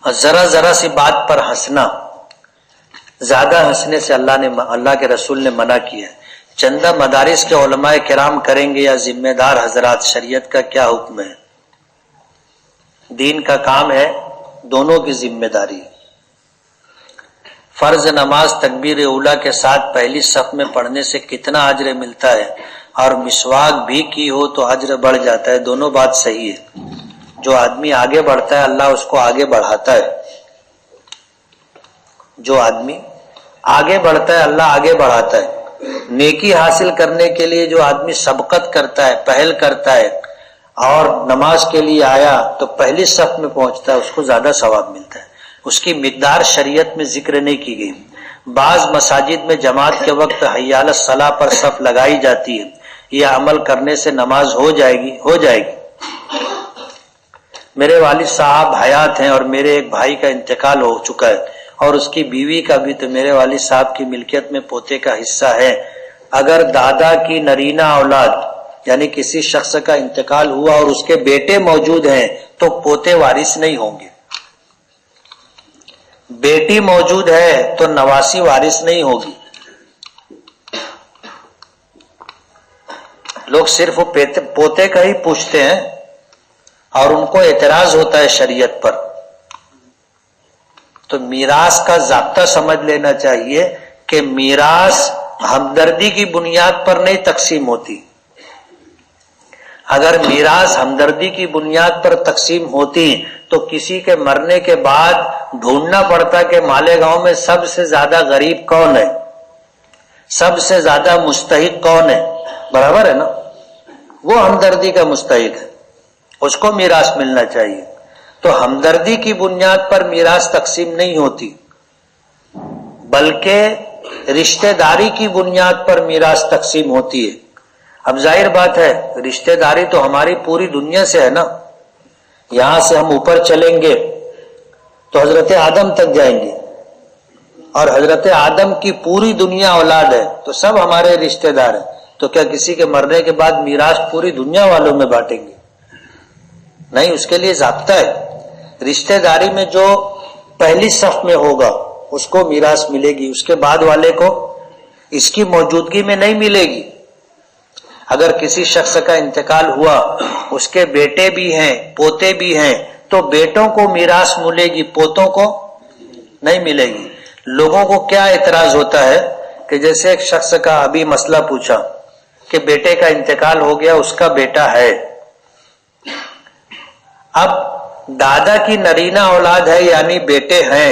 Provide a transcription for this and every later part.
اور ذرا ذرا سی بات پر ہنسنا، زیادہ ہنسنے سے اللہ کے رسول نے منع کیا ہے۔ چندہ مدارس کے علماء کرام کریں گے یا ذمہ دار حضرات، شریعت کا کیا حکم ہے؟ دین کا کام ہے، دونوں کی ذمہ داری ہے۔ فرض نماز تکبیر اولیٰ کے ساتھ پہلی صف میں پڑھنے سے کتنا اجر ملتا ہے؟ اور مسواک بھی کی ہو تو اجر بڑھ جاتا ہے؟ دونوں بات صحیح ہے۔ جو آدمی آگے بڑھتا ہے اللہ اس کو آگے بڑھاتا ہے، جو آدمی آگے بڑھتا ہے اللہ آگے بڑھاتا ہے۔ نیکی حاصل کرنے کے لیے جو آدمی سبقت کرتا ہے، پہل کرتا ہے اور نماز کے لیے آیا تو پہلی صف میں پہنچتا ہے، اس کو زیادہ ثواب ملتا ہے۔ اس کی مقدار شریعت میں ذکر نہیں کی گئی۔ بعض مساجد میں جماعت کے وقت حی علی الصلاۃ پر صف لگائی جاتی ہے، یہ عمل کرنے سے نماز ہو جائے گی؟ ہو جائے گی۔ میرے والد صاحب حیات ہیں اور میرے ایک بھائی کا انتقال ہو چکا ہے اور اس کی بیوی کا بھی، تو میرے والد صاحب کی ملکیت میں پوتے کا حصہ ہے۔ اگر دادا کی نرینہ اولاد یعنی کسی شخص کا انتقال ہوا اور اس کے بیٹے موجود ہیں تو پوتے وارث نہیں ہوں گے۔ بیٹی موجود ہے تو نواسی وارث نہیں ہوگی۔ لوگ صرف پوتے کا ہی پوچھتے ہیں اور ان کو اعتراض ہوتا ہے شریعت پر۔ تو میراث کا ضابطہ سمجھ لینا چاہیے کہ میراث ہمدردی کی بنیاد پر نہیں تقسیم ہوتی۔ اگر میراث ہمدردی کی بنیاد پر تقسیم ہوتی تو کسی کے مرنے کے بعد ڈھونڈنا پڑتا کہ مالیگاؤں میں سب سے زیادہ غریب کون ہے، سب سے زیادہ مستحق کون ہے، برابر ہے نا؟ وہ ہمدردی کا مستحق ہے، اس کو میراث ملنا چاہیے۔ تو ہمدردی کی بنیاد پر میراث تقسیم نہیں ہوتی، بلکہ رشتہ داری کی بنیاد پر میراث تقسیم ہوتی ہے۔ اب ظاہر بات ہے رشتہ داری تو ہماری پوری دنیا سے ہے نا، یہاں سے ہم اوپر چلیں گے تو حضرت آدم تک جائیں گے اور حضرت آدم کی پوری دنیا اولاد ہے تو سب ہمارے رشتہ دار ہیں۔ تو کیا کسی کے مرنے کے بعد میراث پوری دنیا والوں میں بانٹیں گے؟ نہیں، اس کے لیے ضابطہ ہے۔ رشتہ داری میں جو پہلی صف میں ہوگا اس کو میراث ملے گی، اس کے بعد والے کو اس کی موجودگی میں نہیں ملے گی۔ اگر کسی شخص کا انتقال ہوا، اس کے بیٹے بھی ہیں پوتے بھی ہیں تو بیٹوں کو میراث ملے گی، پوتوں کو نہیں ملے گی۔ لوگوں کو کیا اعتراض ہوتا ہے کہ جیسے ایک شخص کا ابھی مسئلہ پوچھا کہ بیٹے کا انتقال ہو گیا، اس کا بیٹا ہے، اب دادا کی نرینہ اولاد ہے یعنی بیٹے ہیں،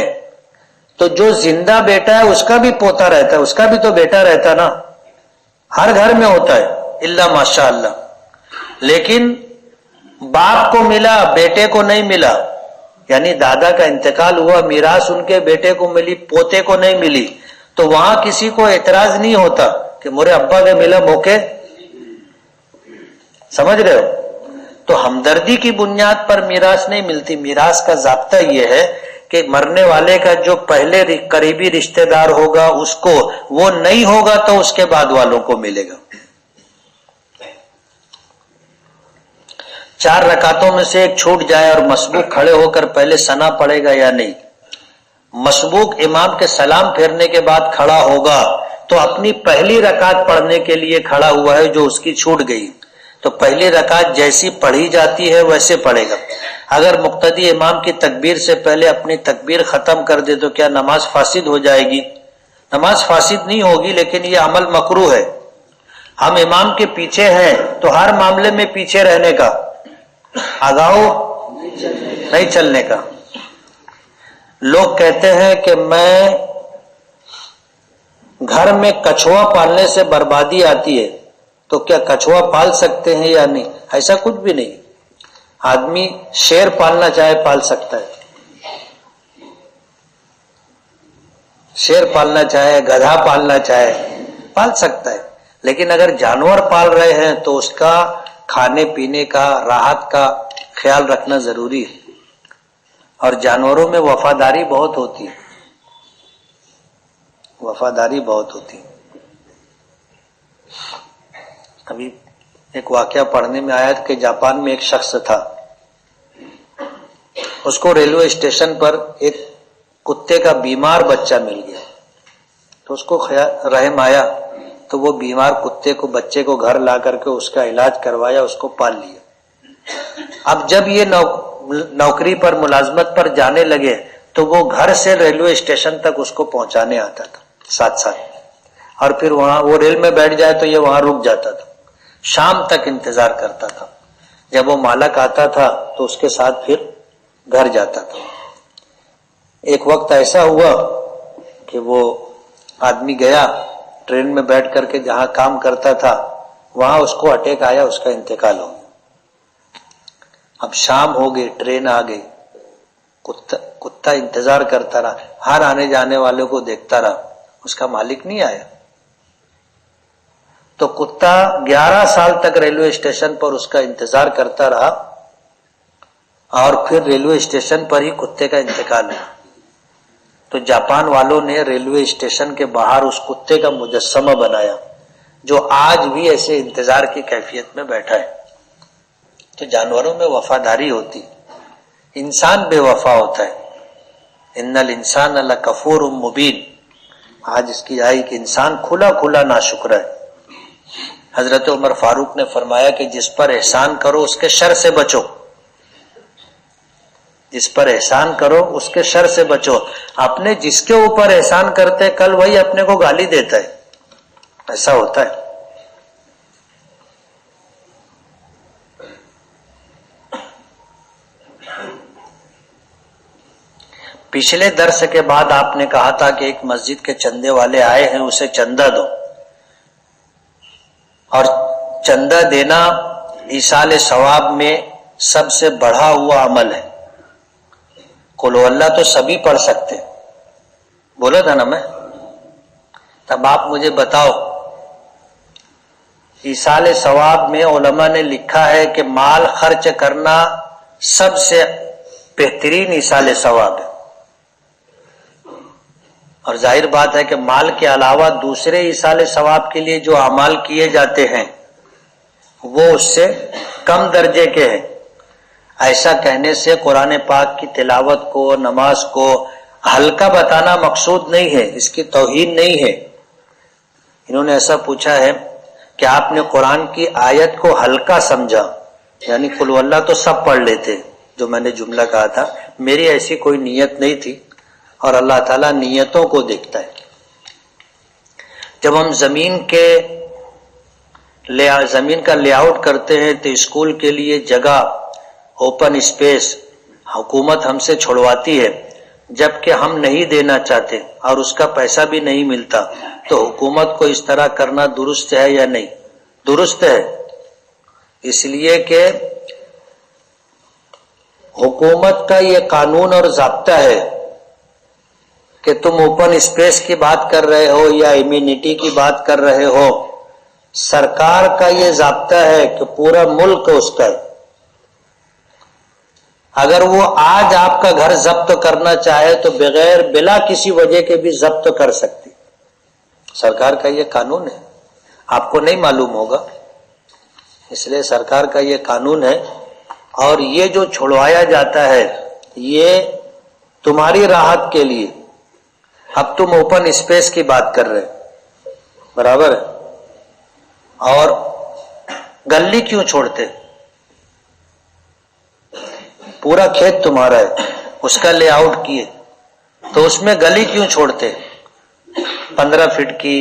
تو جو زندہ بیٹا ہے اس کا بھی پوتا رہتا ہے، اس کا بھی تو بیٹا رہتا نا، ہر گھر میں ہوتا ہے الا ماشاء اللہ۔ لیکن باپ کو ملا بیٹے کو نہیں ملا، یعنی دادا کا انتقال ہوا، میراث ان کے بیٹے کو ملی پوتے کو نہیں ملی، تو وہاں کسی کو اعتراض نہیں ہوتا کہ میرے ابا کے ملا موقع، سمجھ رہے ہو؟ تو ہمدردی کی بنیاد پر میراث نہیں ملتی۔ میراث کا ضابطہ یہ ہے کہ مرنے والے کا جو پہلے قریبی رشتہ دار ہوگا اس کو، وہ نہیں ہوگا تو اس کے بعد والوں کو ملے گا۔ 4 رکعتوں میں سے ایک چھوٹ جائے اور مسبوق کھڑے ہو کر پہلے ثنا پڑھے گا یا نہیں؟ مسبوق امام کے سلام پھیرنے کے بعد کھڑا ہوگا تو اپنی پہلی رکعت پڑھنے کے لیے کھڑا ہوا ہے جو اس کی چھوٹ گئی، تو پہلی رکعت جیسی پڑھی جاتی ہے ویسے پڑھے گا۔ اگر مقتدی امام کی تکبیر سے پہلے اپنی تکبیر ختم کر دے تو کیا نماز فاسد ہو جائے گی؟ نماز فاسد نہیں ہوگی، لیکن یہ عمل مکروہ ہے۔ ہم امام کے پیچھے ہیں تو ہر معاملے میں پیچھے رہنے کا، آگاؤ نہیں چلنے کا۔ لوگ کہتے ہیں کہ میں گھر میں کچھوا پالنے سے بربادی آتی ہے، تو کیا کچھوا پال سکتے ہیں یا نہیں؟ ایسا کچھ بھی نہیں۔ آدمی شیر پالنا چاہے پال سکتا ہے، شیر پالنا چاہے گدھا پالنا چاہے پال سکتا ہے، لیکن اگر جانور پال رہے ہیں تو اس کا کھانے پینے کا، راحت کا خیال رکھنا ضروری ہے۔ اور جانوروں میں وفاداری بہت ہوتی ہے، وفاداری بہت ہوتی ہے۔ ابھی ایک واقعہ پڑھنے میں آیا کہ جاپان میں ایک شخص تھا، اس کو ریلوے اسٹیشن پر ایک کتے کا بیمار بچہ مل گیا، تو اس کو رحم آیا، تو وہ بیمار کتے کو بچے کو گھر لا کر کے اس کا علاج کروایا، اس کو پال لیا۔ اب جب یہ نوکری پر ملازمت پر جانے لگے تو وہ گھر سے ریلوے اسٹیشن تک اس کو پہنچانے آتا تھا ساتھ ساتھ، اور پھر وہاں وہ ریل میں بیٹھ جائے تو یہ وہاں رک جاتا تھا، شام تک انتظار کرتا تھا، جب وہ مالک آتا تھا تو اس کے ساتھ پھر گھر جاتا تھا۔ ایک وقت ایسا ہوا کہ وہ آدمی گیا ٹرین میں بیٹھ کر کے جہاں کام کرتا تھا، وہاں اس کو اٹیک آیا، اس کا انتقال ہو گیا۔ اب شام ہو گئی، ٹرین آ گئی، کتا انتظار کرتا رہا، ہر آنے جانے والوں کو دیکھتا رہا، اس کا مالک نہیں آیا۔ تو کتا 11 سال تک ریلوے اسٹیشن پر اس کا انتظار کرتا رہا، اور پھر ریلوے اسٹیشن پر ہی کتے کا انتقال ہوا۔ تو جاپان والوں نے ریلوے اسٹیشن کے باہر اس کتے کا مجسمہ بنایا جو آج بھی ایسے انتظار کی کیفیت میں بیٹھا ہے۔ تو جانوروں میں وفاداری ہوتی، انسان بے وفا ہوتا ہے۔ ان الانسان لکفور مبین، آج اس کی آئی کہ انسان کھلا کھلا ناشکر ہے۔ حضرت عمر فاروق نے فرمایا کہ جس پر احسان کرو اس کے شر سے بچو، جس پر احسان کرو اس کے شر سے بچو۔ اپنے جس کے اوپر احسان کرتے کل وہی اپنے کو گالی دیتا ہے، ایسا ہوتا ہے۔ پچھلے درس کے بعد آپ نے کہا تھا کہ ایک مسجد کے چندے والے آئے ہیں، اسے چندہ دو، اور چندہ دینا ایصال ثواب میں سب سے بڑھا ہوا عمل ہے۔ قل ہو اللہ تو سبھی پڑھ سکتے، بولا تھا نا میں۔ تب آپ مجھے بتاؤ، ایصال ثواب میں علماء نے لکھا ہے کہ مال خرچ کرنا سب سے بہترین ایصال ثواب ہے، اور ظاہر بات ہے کہ مال کے علاوہ دوسرے ایصال ثواب کے لیے جو اعمال کیے جاتے ہیں وہ اس سے کم درجے کے ہیں۔ ایسا کہنے سے قرآن پاک کی تلاوت کو، نماز کو ہلکا بتانا مقصود نہیں ہے، اس کی توہین نہیں ہے۔ انہوں نے ایسا پوچھا ہے کہ آپ نے قرآن کی آیت کو ہلکا سمجھا، یعنی قل ہو اللہ تو سب پڑھ لیتے، جو میں نے جملہ کہا تھا، میری ایسی کوئی نیت نہیں تھی، اور اللہ تعالیٰ نیتوں کو دیکھتا ہے۔ جب ہم زمین کا لے آؤٹ کرتے ہیں تو اسکول کے لیے جگہ، اوپن اسپیس حکومت ہم سے چھڑواتی ہے، جبکہ ہم نہیں دینا چاہتے اور اس کا پیسہ بھی نہیں ملتا، تو حکومت کو اس طرح کرنا درست ہے یا نہیں؟ درست ہے، اس لیے کہ حکومت کا یہ قانون اور ضابطہ ہے کہ تم اوپن اسپیس کی بات کر رہے ہو یا امیونٹی کی بات کر رہے ہو، سرکار کا یہ ضابطہ ہے کہ پورا ملک اس کا ہے۔ اگر وہ آج آپ کا گھر ضبط کرنا چاہے تو بلا کسی وجہ کے بھی ضبط کر سکتی، سرکار کا یہ قانون ہے، آپ کو نہیں معلوم ہوگا، اس لیے سرکار کا یہ قانون ہے۔ اور یہ جو چھڑوایا جاتا ہے یہ تمہاری راحت کے لیے۔ اب تم اوپن اسپیس کی بات کر رہے، برابر ہے، اور گلی کیوں چھوڑتے؟ پورا کھیت تمہارا ہے، اس کا لے آؤٹ کیے تو اس میں گلی کیوں چھوڑتے؟ 15 فٹ کی،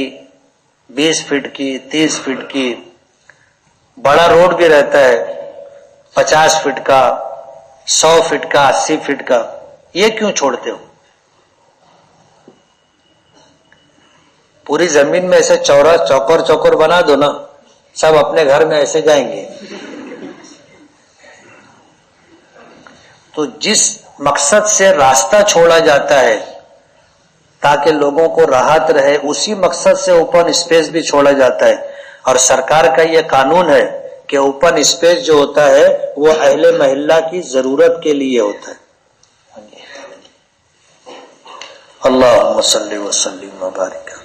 20 فٹ کی، 30 فٹ کی، بڑا روڈ بھی رہتا ہے 50 فٹ کا، 100 فٹ کا، 80 فٹ کا، یہ کیوں چھوڑتے ہو؟ پوری زمین میں ایسے چوکور بنا دو نا، سب اپنے گھر میں ایسے جائیں گے۔ تو جس مقصد سے راستہ چھوڑا جاتا ہے تاکہ لوگوں کو راحت رہے، اسی مقصد سے اوپن اسپیس بھی چھوڑا جاتا ہے، اور سرکار کا یہ قانون ہے کہ اوپن اسپیس جو ہوتا ہے وہ اہل محلہ کی ضرورت کے لیے ہوتا ہے۔ اللہم صلی وسلم وبارک علی